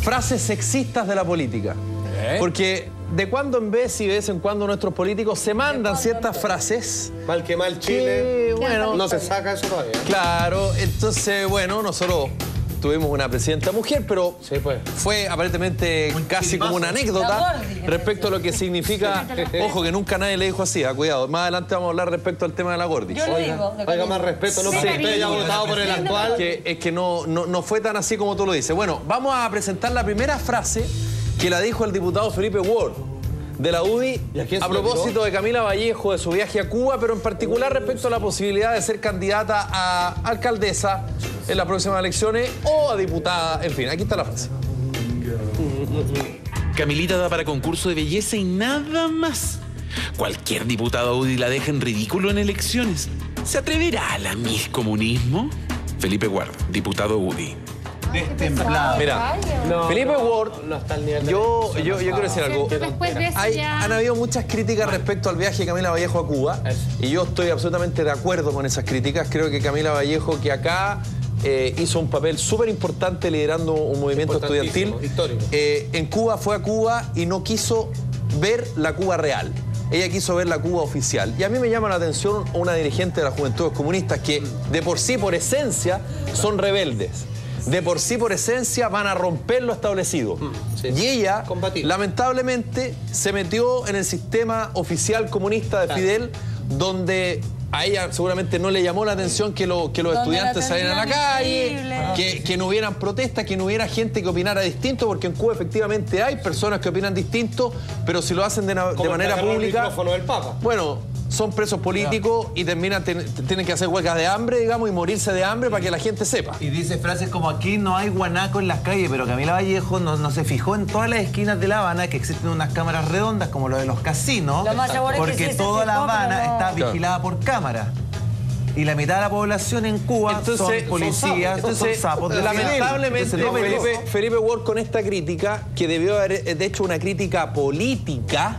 frases sexistas de la política. Porque de cuando en vez y de vez en cuando nuestros políticos se mandan ciertas frases. Mal que mal Chile, bueno, no se saca eso todavía. Claro, entonces, bueno, nosotros tuvimos una presidenta mujer, pero sí, pues, fue aparentemente casi como una anécdota respecto a lo que significa, ojo, que nunca nadie le dijo así, cuidado, más adelante vamos a hablar respecto al tema de la Gordi. Yo le digo. Oiga, más respeto, no porque usted haya votado por el actual. Es que no fue tan así como tú lo dices. Bueno, vamos a presentar la primera frase que la dijo el diputado Felipe Ward de la UDI a propósito de Camila Vallejo, de su viaje a Cuba, pero en particular respecto a la posibilidad de ser candidata a alcaldesa en las próximas elecciones o a diputada, en fin, aquí está la frase. Camilita da para concurso de belleza y nada más. Cualquier diputado UDI la deja en ridículo en elecciones. ¿Se atreverá a la Miss Comunismo? Felipe Ward, diputado UDI. Destemplado. Mira, No, Felipe Ward, no está al nivel de yo quiero decir algo. Después de eso ya... Han habido muchas críticas respecto al viaje de Camila Vallejo a Cuba. Y yo estoy absolutamente de acuerdo con esas críticas. Creo que Camila Vallejo, que acá hizo un papel súper importante liderando un movimiento estudiantil. Histórico. En Cuba fue a Cuba y no quiso ver la Cuba real. Ella quiso ver la Cuba oficial. Y a mí me llama la atención una dirigente de las Juventudes Comunistas que de por sí, por esencia, son rebeldes. De por sí, por esencia, van a romper lo establecido. Sí. Y ella, Combatir. lamentablemente, se metió en el sistema oficial comunista de Fidel, donde a ella seguramente no le llamó la atención que los estudiantes salieran a la calle, que no hubieran protestas, que no hubiera gente que opinara distinto, porque en Cuba efectivamente hay personas que opinan distinto, pero si lo hacen de manera pública... El micrófono del Papa. Bueno, son presos políticos y tienen que hacer huelgas de hambre, digamos, y morirse de hambre para que la gente sepa. Y dice frases como aquí no hay guanaco en las calles, pero Camila Vallejo no se fijó en todas las esquinas de La Habana que existen unas cámaras redondas como lo de los casinos, porque toda La Habana está vigilada por cámaras. Y la mitad de la población en Cuba son policías, son sapos. Lamentablemente, Felipe Ward con esta crítica, que debió haber de hecho una crítica política,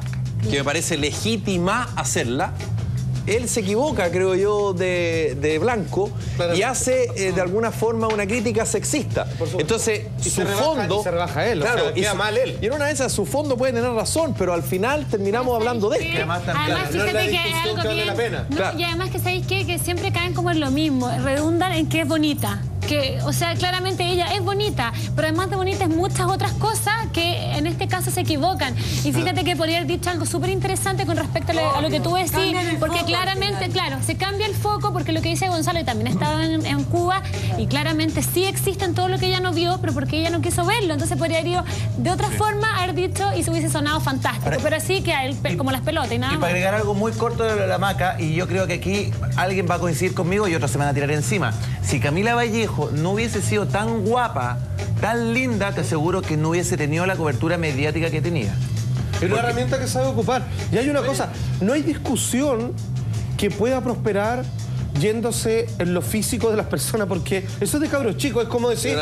que me parece legítima hacerla, él se equivoca, creo yo, de blanco y hace de alguna forma una crítica sexista. Entonces, su fondo... Y se rebaja él, claro, o sea, queda mal él. Y en una de esas, su fondo puede tener razón, pero al final terminamos hablando de esto. Además, fíjate que es algo vale la pena. bien... Y además que ¿sabéis qué? Que siempre caen como en lo mismo, redundan en que es bonita. Que, o sea, claramente ella es bonita, pero además de bonita es muchas otras cosas que en este caso se equivocan. Y fíjate que podría haber dicho algo súper interesante con respecto a lo que tú decís, porque claramente, claro, se cambia el foco, porque lo que dice Gonzalo, y también estaba en Cuba, y claramente sí existen todo lo que ella no vio, pero porque ella no quiso verlo. Entonces podría haber ido de otra forma, haber dicho, y se hubiese sonado fantástico. Pero así que como las pelotas y nada. Y para agregar algo muy corto de la Maca, y yo creo que aquí alguien va a coincidir conmigo y otros se van a tirar encima. Si Camila Vallejo no hubiese sido tan guapa, tan linda, te aseguro que no hubiese tenido la cobertura mediática que tenía. Es una herramienta que sabe ocupar. Y hay una cosa, no hay discusión que pueda prosperar yéndose en lo físico de las personas, porque eso es de cabros chicos, es como decir,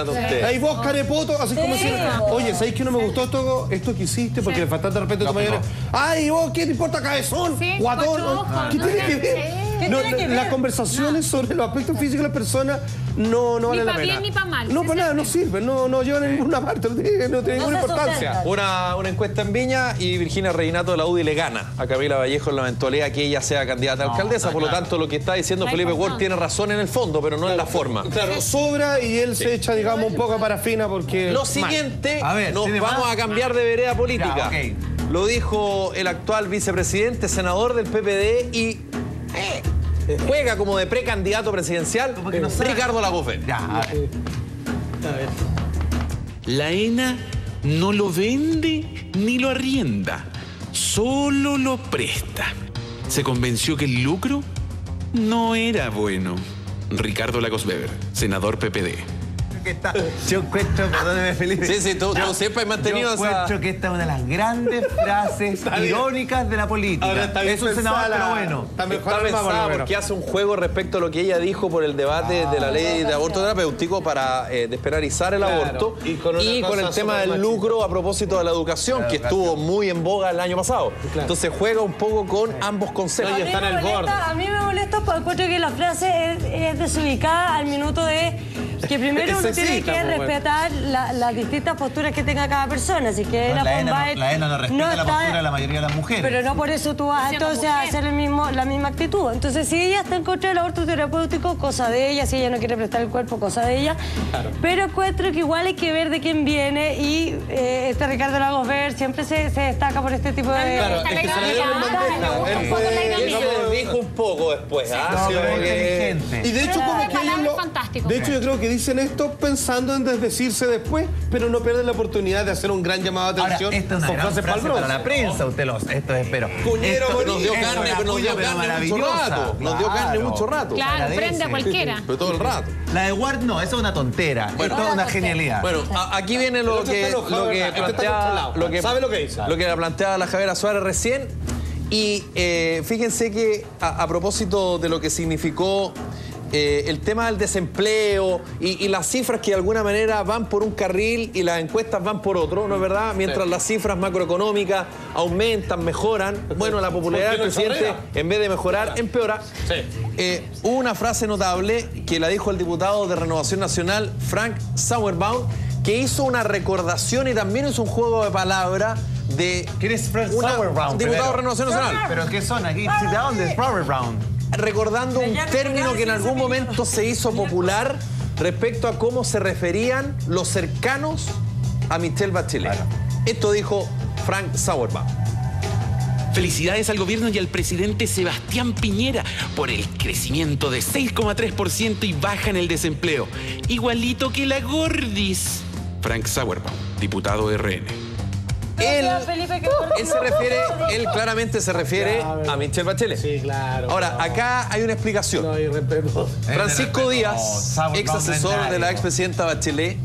ahí vos carepoto, así como decir, oye, ¿sabéis que no me gustó esto que hiciste? Porque le faltaste respeto a tu mayor. Ay, vos, ¿qué te importa, cabezón? Guatón. ¿Qué tiene que ver? No, las conversaciones sobre los aspectos físicos de las personas no valen la pena. Ni para bien ni para mal. No, para nada, no sirven, no llevan a ninguna parte, no tiene ninguna importancia. Una encuesta en Viña y Virginia Reinato de la UDI le gana a Camila Vallejo en la eventualidad que ella sea candidata a alcaldesa. Por lo tanto, lo que está diciendo Felipe Ward tiene razón en el fondo, pero no en la forma. Claro, sobra y él se echa, digamos, un poco a parafina porque... Lo siguiente, nos ¿tiene vamos más? a cambiar de vereda política. Ya, Lo dijo el actual vicepresidente, senador del PPD y... juega como de precandidato presidencial Ricardo Lagos-Weber. La ENA no lo vende ni lo arrienda, solo lo presta. Se convenció que el lucro no era bueno. Ricardo Lagos-Weber, senador PPD. Yo encuentro, perdóneme Felipe. Sí, tú siempre has mantenido yo encuentro que esta es una de las grandes frases irónicas de la política. Ahora está bien es un senador, pero bueno. Está pensada porque hace un juego respecto a lo que ella dijo por el debate de la ley de aborto terapéutico para despenalizar el aborto y con el tema del lucro a propósito de la educación, que estuvo muy en boga el año pasado. Entonces juega un poco con ambos conceptos. A mí me molesta porque encuentro que la frase es desubicada al minuto de Que primero uno tiene que respetar las distintas posturas que tenga cada persona. Así que la ENA no respeta la postura de la mayoría de las mujeres. Pero no por eso tú vas entonces a hacer la misma actitud. Entonces, si ella está en contra del aborto terapéutico, cosa de ella. Si ella no quiere prestar el cuerpo, cosa de ella. Claro. Pero encuentro que igual hay que ver de quién viene. Y este Ricardo Lagos Ver siempre se destaca por este tipo de... Claro, es que se le dio él dijo un poco después. Inteligente. Y de hecho, como que ellos de hecho, yo creo que dicen esto pensando en desdecirse después, pero no pierden la oportunidad de hacer un gran llamado de atención. Ahora, esta es una gran frase para la prensa, esto espero. Cuñero, nos dio carne, pero nos dio carne mucho rato. Nos dio carne mucho rato. Claro, prende a cualquiera. Pero todo el rato. La de Ward no, eso es una tontera. Bueno, esto es una genialidad. Bueno, aquí viene lo que planteaba la Javiera Suárez recién. Y fíjense que a propósito de lo que significó el tema del desempleo y las cifras que de alguna manera van por un carril y las encuestas van por otro, ¿no es verdad? Mientras las cifras macroeconómicas aumentan, mejoran, bueno, la popularidad del presidente, en vez de mejorar, empeora. Hubo una frase notable que la dijo el diputado de Renovación Nacional, Frank Sauerbaum, que hizo una recordación y también hizo un juego de palabras de... ¿Quién es Frank Sauerbaum? Diputado de Renovación Nacional. ¿Pero qué son aquí? ¿De dónde es Sauerbaum? Recordando un término que en algún momento se hizo popular respecto a cómo se referían los cercanos a Michelle Bachelet. Esto dijo Frank Sauerbaum. Felicidades al gobierno y al presidente Sebastián Piñera por el crecimiento de 6,3% y baja en el desempleo. Igualito que la Gordis. Frank Sauerbaum, diputado de RN. Él claramente se refiere a Michelle Bachelet. Sí, claro. Ahora, acá hay una explicación. No hay respeto. Francisco Díaz, ex asesor de la expresidenta Bachelet,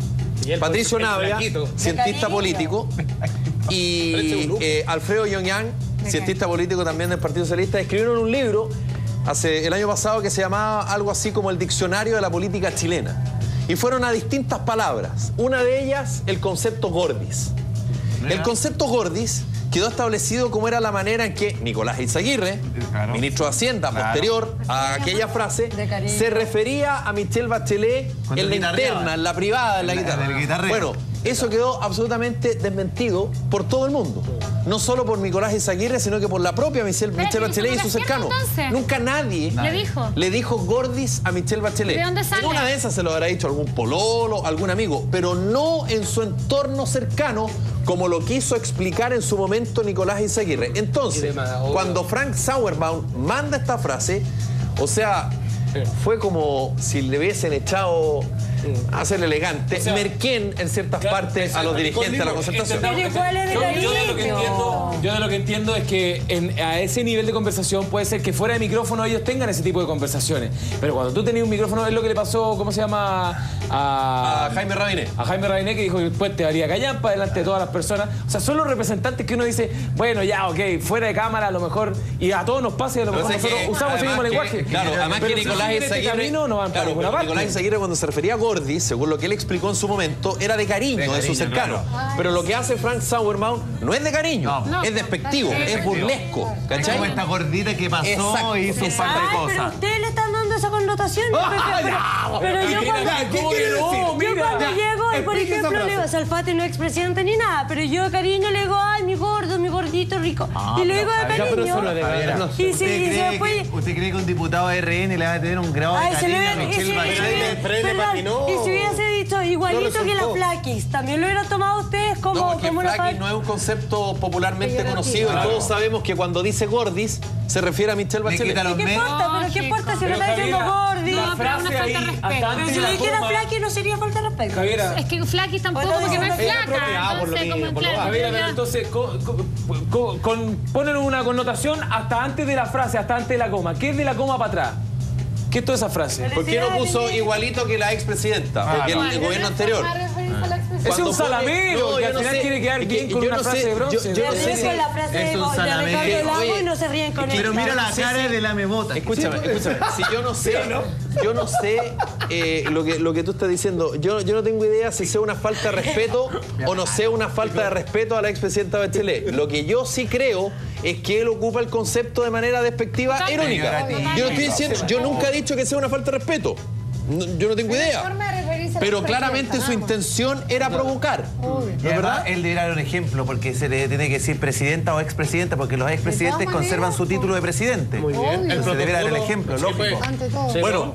Patricio Navia, cientista político, y Alfredo Yoñán, cientista político también del Partido Socialista, escribieron un libro el año pasado que se llamaba algo así como el Diccionario de la Política Chilena. Y fueron a distintas palabras. Una de ellas, el concepto Gordis. El concepto Gordis quedó establecido como era la manera en que Nicolás Izaguirre, ministro de Hacienda, posterior a aquella frase, se refería a Michelle Bachelet en la interna, en la privada, en la guitarra. Bueno, eso quedó absolutamente desmentido por todo el mundo. No solo por Nicolás Izaguirre, sino que por la propia Michelle Bachelet y sus cercanos. Nunca nadie le dijo Gordis a Michelle Bachelet. ¿De dónde sale? En una de esas se lo habrá dicho algún pololo, algún amigo, pero no en su entorno cercano, como lo quiso explicar en su momento Nicolás Izaguirre. Entonces, cuando Frank Sauerbaum manda esta frase, o sea, fue como si le hubiesen echado, a ser elegante, merquén en ciertas partes a los dirigentes de la concertación. Yo de lo que entiendo es que a ese nivel de conversación puede ser que fuera de micrófono ellos tengan ese tipo de conversaciones. Pero cuando tú tenías un micrófono, es lo que le pasó, ¿cómo se llama? A Jaime Rabinet. A Jaime Rabinet, que dijo que después te daría callampa delante de todas las personas. O sea, son los representantes que uno dice, bueno, ya, ok, fuera de cámara a lo mejor, y a todos nos pasa y a lo mejor nosotros usamos ese mismo lenguaje. Claro, además que Nicolás Izaguirre, Nicolás Izaguirre cuando se refería a Gordis, según lo que él explicó en su momento, era de cariño, de su cercano. Claro. Pero lo que hace Frank Sauerbaum no es de cariño, es despectivo, es burlesco. ¿Cachai? Es como esta gordita que pasó y hizo un par de cosas. Pero ustedes le están dando esa connotación. Pero yo cuando llego, por ejemplo, le digo, Salfate no es expresidente ni nada, pero yo de cariño le digo, ay, mi gordo, mi gordito rico. Y le digo de cariño. ¿Usted cree que un diputado de RN le va a tener un grado de cariño a Michelle Bachelet? Y si hubiese dicho igualito que la Flaquis, también lo hubieran tomado ustedes como una Flaquis no es un concepto popularmente conocido y todos sabemos que cuando dice Gordis se refiere a Michelle Bachelet. ¿Qué importa? ¿Pero qué importa si no está diciendo Gordis? No, pero una falta de respeto. Pero si le dijera Flaquis no sería falta de respeto. Es que Flaquis tampoco, porque no es flaca. Entonces, como pero entonces ponen una connotación hasta antes de la frase, hasta antes de la coma. ¿Qué es de la coma para atrás? ¿Qué es toda esa frase? ¿Por qué no puso igualito que la expresidenta? Porque el gobierno anterior. Es un salamero que al final quiere quedar bien con una frase de bronce. Yo no sé si es un salamero y no se ríen con él. Pero mira la cara de la memota. Escúchame. Si yo no sé lo que tú estás diciendo. Yo no tengo idea si sea una falta de respeto o no sea una falta de respeto a la expresidenta Bachelet. Lo que yo sí creo es que él ocupa el concepto de manera despectiva, irónica. Yo no estoy diciendo, yo nunca he dicho que sea una falta de respeto. Yo no tengo idea. pero claramente su intención era provocar. ¿No es verdad? Él debería dar un ejemplo, porque se le tiene que decir presidenta o expresidenta, porque los expresidentes conservan su título de presidente. Muy bien. Entonces debería dar el ejemplo, lógico. Bueno,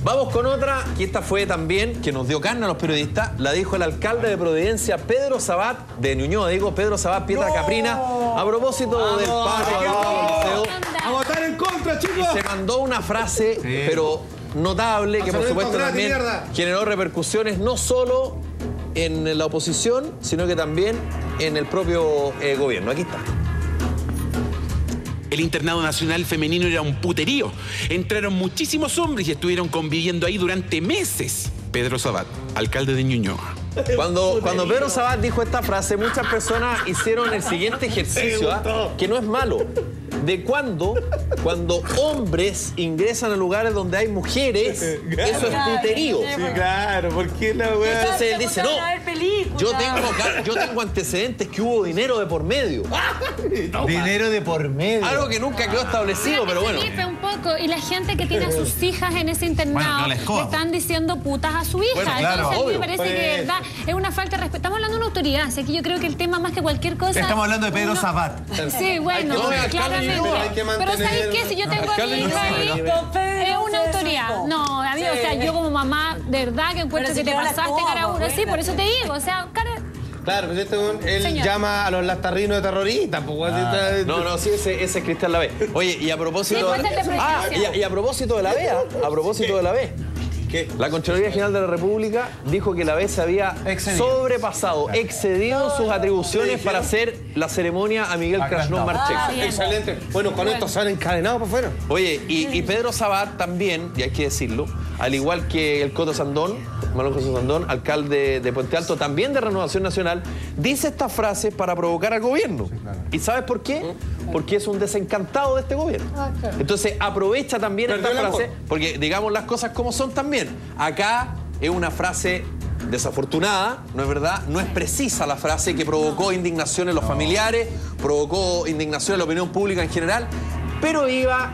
vamos con otra, que esta fue también, que nos dio carne a los periodistas, la dijo el alcalde de Providencia, Pedro Sabat, de Ñuñoa, Pedro Sabat, Pietra Caprina, a propósito del paro del liceo. ¡A votar en contra, chicos! Y se mandó una frase, pero notable, que por supuesto también generó repercusiones no solo en la oposición, sino que también en el propio gobierno. Aquí está. El internado nacional femenino era un puterío. Entraron muchísimos hombres y estuvieron conviviendo ahí durante meses. Pedro Sabat, alcalde de Ñuñoa. Cuando Pedro Sabat dijo esta frase, muchas personas hicieron el siguiente ejercicio, que no es malo. De cuando hombres ingresan a lugares donde hay mujeres, eso es puterío. Sí, claro, ¿por qué la weá? Entonces él dice, no, yo tengo antecedentes que hubo dinero de por medio. Dinero de por medio. Algo que nunca quedó establecido, pero bueno. Un poco, y la gente que tiene a sus hijas en ese internado le están diciendo putas a su hija. Bueno, claro, entonces obvio. me parece que de verdad es una falta de respeto. Estamos hablando de una autoridad, así que yo creo que el tema más que cualquier cosa... Estamos hablando de Pedro Sabat. Sí, bueno, claramente. Pero ¿sabes qué? Si yo tengo a mi hija ahí, es una autoridad. No, amigo, o sea, yo como mamá, de verdad que encuentro que te pasaste, Caraburo. Sí, por eso te digo, o sea, Claro, pues él llama a los lastarrinos de terroristas. No, sí, ese es Cristian Lavé. Oye, y a propósito... y a propósito de la B, ¿Qué? La Contraloría General de la República dijo que la B se había excedido sus atribuciones para hacer la ceremonia a Miguel Krasnov Marchek. Excelente. Bueno, con esto se han encadenado para afuera. Oye, y Pedro Sabat también, y hay que decirlo, al igual que el Coto Sandón, Manuel José Sandón, alcalde de Puente Alto, también de Renovación Nacional, dice estas frases para provocar al gobierno. Sí, claro. ¿Y sabes por qué? Porque es un desencantado de este gobierno. Entonces aprovecha también esta frase, porque digamos las cosas como son también. Acá es una frase desafortunada, ¿no es verdad? No es precisa la frase, que provocó indignación en los familiares, provocó indignación en la opinión pública en general, pero iba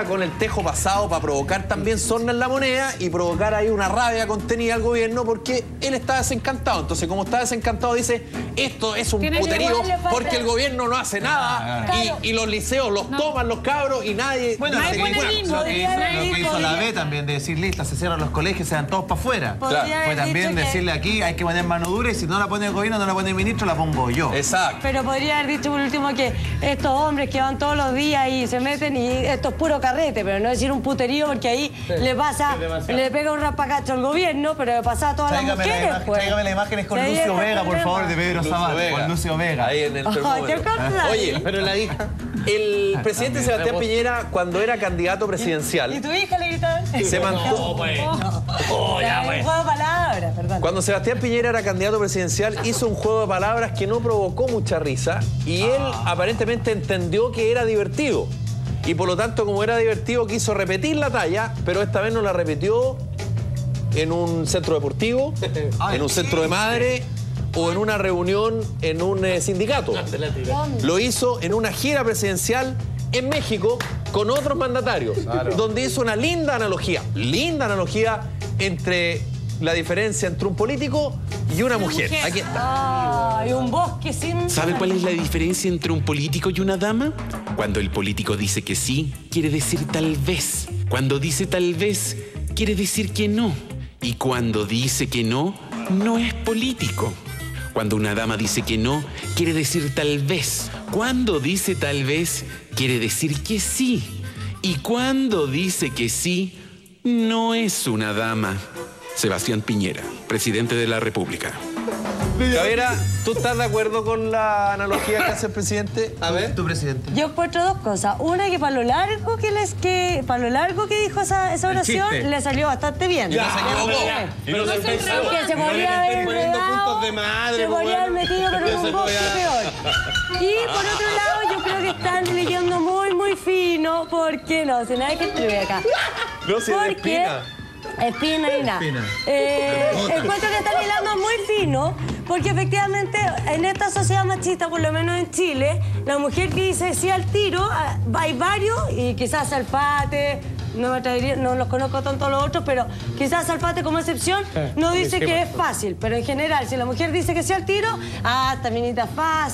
con el tejo pasado para provocar también sorna en la moneda y provocar ahí una rabia contenida al gobierno, porque él está desencantado. Entonces, como está desencantado, dice, esto es un puterío porque el gobierno no hace nada y los liceos los toman los cabros y nadie... Bueno, lo que hizo la B también, de decir, lista, se cierran los colegios, se dan todos para afuera. Fue también decirle aquí, hay que poner mano dura y si no la pone el gobierno, no la pone el ministro, la pongo yo. Exacto. Pero podría haber dicho por último que estos hombres que van todos los días y se meten y estos puro carrete, pero no decir un puterío, porque ahí le pega un rapacacho al gobierno, pero le pasa a todas las mujeres. Tráigame las imágenes con Lucio Vega, por favor, de Pedro Sabat. Con Lucio Vega. Ahí en el Oye, pero la hija. El presidente Sebastián Piñera, cuando era candidato presidencial... ¿Y tu hija le gritaban? Se mantuvo... juego de palabras, perdón. Cuando Sebastián Piñera era candidato presidencial, hizo un juego de palabras que no provocó mucha risa y él aparentemente entendió que era divertido. Y por lo tanto, como era divertido, quiso repetir la talla, pero esta vez no la repitió en un centro deportivo, en un centro de madre o en una reunión en un sindicato. Lo hizo en una gira presidencial en México con otros mandatarios, donde hizo una linda analogía entre la diferencia entre un político y una mujer. Aquí está. Ay, un bosque sin... ¿Sabe cuál es la diferencia entre un político y una dama? Cuando el político dice que sí, quiere decir tal vez. Cuando dice tal vez, quiere decir que no. Y cuando dice que no, no es político. Cuando una dama dice que no, quiere decir tal vez. Cuando dice tal vez, quiere decir que sí. Y cuando dice que sí, no es una dama. Sebastián Piñera, presidente de la República. Cabera, ¿tú estás de acuerdo con la analogía que hace el presidente? A ver, tu presidente. Yo encuentro dos cosas. Una, que para lo largo que dijo esa oración, le salió bastante bien. Ya se equivocó. Pero que se podría haber enredado, se podría haber metido por un bosque peor. Y por otro lado, yo creo que están leyendo muy fino, porque no, si nadie que escribe acá. No, si es Espina. Espina y nada. Encuentro que están hilando muy fino, porque efectivamente en esta sociedad machista, por lo menos en Chile, la mujer que dice sí al tiro, hay varios, y quizás Alfate, no me atrevería, no los conozco tanto a los otros, pero quizás Zalpate como excepción no dice que es fácil, pero en general, si la mujer dice que sea al tiro, esta minita es fácil.